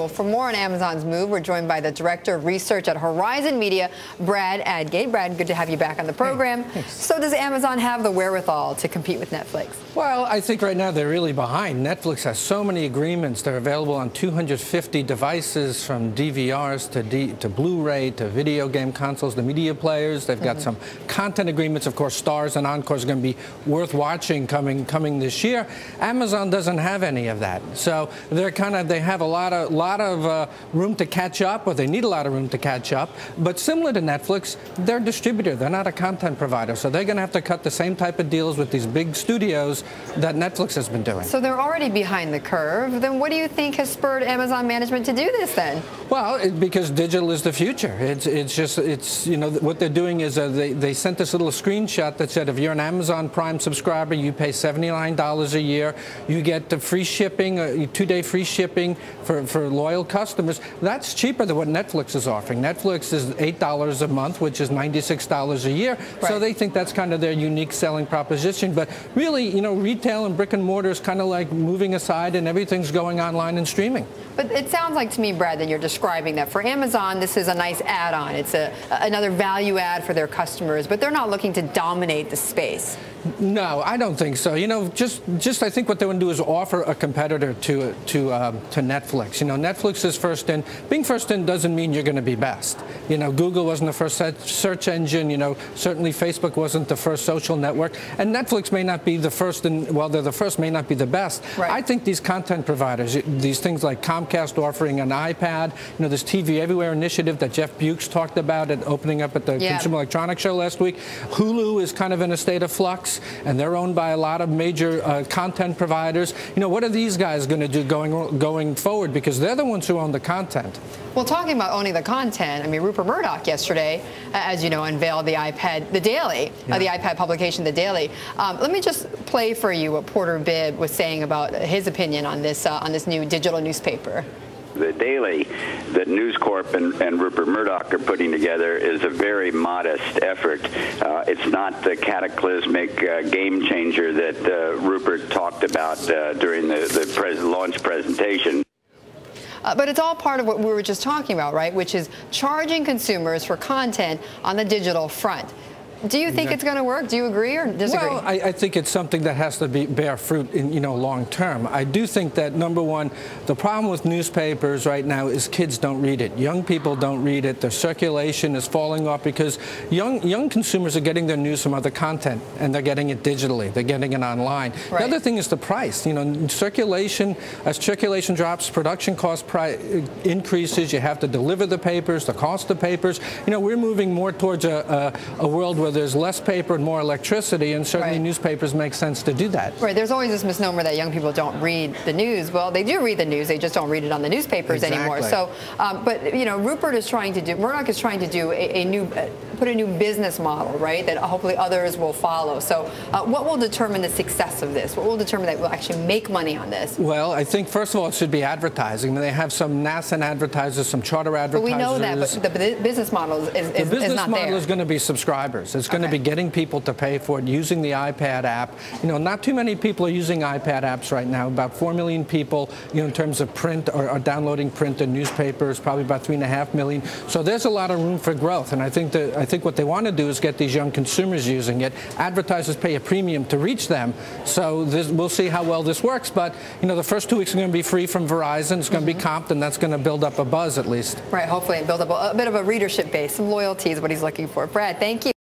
Well, for more on Amazon's move, we're joined by the Director of Research at Horizon Media, Brad Adgate. Brad, good to have you back on the program. Hey, so does Amazon have the wherewithal to compete with Netflix? Well, I think right now they're really behind. Netflix has so many agreements. They're available on 250 devices, from DVRs to Blu-ray to video game consoles, the media players. They've got some content agreements. Of course, Stars and Encore are going to be worth watching coming this year. Amazon doesn't have any of that. So they have a lot of room to catch up, or they need a lot of room to catch up. But similar to Netflix, they're a distributor. They're not a content provider. So they're going to have to cut the same type of deals with these big studios that Netflix has been doing. So they're already behind the curve. Then what do you think has spurred Amazon management to do this then? Well, because digital is the future. It's you know, what they're doing is they sent this little screenshot that said if you're an Amazon Prime subscriber, you pay $79 a year. You get the free shipping, 2-day free shipping for loyal customers. That's cheaper than what Netflix is offering. Netflix is $8 a month, which is $96 a year. Right. So they think that's kind of their unique selling proposition. But really, you know, retail and brick and mortar is kind of like moving aside, and everything's going online and streaming. But it sounds like to me, Brad, that you're describing that for Amazon, this is a nice add-on. It's another value add for their customers, but they're not looking to dominate the space. No, I don't think so. You know, just I think what they want to do is offer a competitor to Netflix. You know, Netflix is first in. Being first in doesn't mean you're going to be best. You know, Google wasn't the first search engine. You know, certainly Facebook wasn't the first social network, and Netflix may not be the first. Well, they're the first, may not be the best. Right. I think these content providers, these things like Comcast offering an iPad, you know, this TV Everywhere initiative that Jeff Bukes talked about at opening up at the Consumer Electronics Show last week. Hulu is kind of in a state of flux, and they're owned by a lot of major content providers. You know, what are these guys going to do going forward? Because they're the ones who own the content. Well, talking about owning the content, I mean, Rupert Murdoch yesterday, as you know, unveiled the iPad, the Daily, the iPad publication, the Daily. Let me just play for you what Porter Bibb was saying about his opinion on this new digital newspaper. The Daily that News Corp and Rupert Murdoch are putting together is a very modest effort. It's not the cataclysmic game changer that Rupert talked about during the launch presentation. But it's all part of what we were just talking about, right, which is charging consumers for content on the digital front. Do you think it's going to work? Do you agree or disagree? Well, I think it's something that has to bear fruit in, you know, long term. I do think that, number one, the problem with newspapers right now is kids don't read it. Young people don't read it. Their circulation is falling off because young consumers are getting their news from other content, and they're getting it digitally. They're getting it online. Right. The other thing is the price. You know, circulation, as circulation drops, production cost increases. You have to deliver the papers, the cost of papers. You know, we're moving more towards a world where there's less paper and more electricity, and certainly newspapers make sense to do that. Right. There's always this misnomer that young people don't read the news. Well, they do read the news. They just don't read it on the newspapers anymore. So, but you know, Murdoch is trying to do put a new business model, right? That hopefully others will follow. So, what will determine the success of this? What will determine that we'll actually make money on this? Well, I think first of all it should be advertising. I mean, they have some NASA advertisers, some charter advertisers. But we know that, but the business model is not there. The business model is going to be subscribers. It's going to be getting people to pay for it, using the iPad app. You know, not too many people are using iPad apps right now. About 4 million people, you know, in terms of print, are downloading print and newspapers, probably about 3.5 million. So there's a lot of room for growth. And I think what they want to do is get these young consumers using it. Advertisers pay a premium to reach them. So we'll see how well this works. But, you know, the first 2 weeks are going to be free from Verizon. It's going to be comped, and that's going to build up a buzz at least. Right, hopefully, and build up a bit of a readership base. Some loyalty is what he's looking for. Brad, thank you.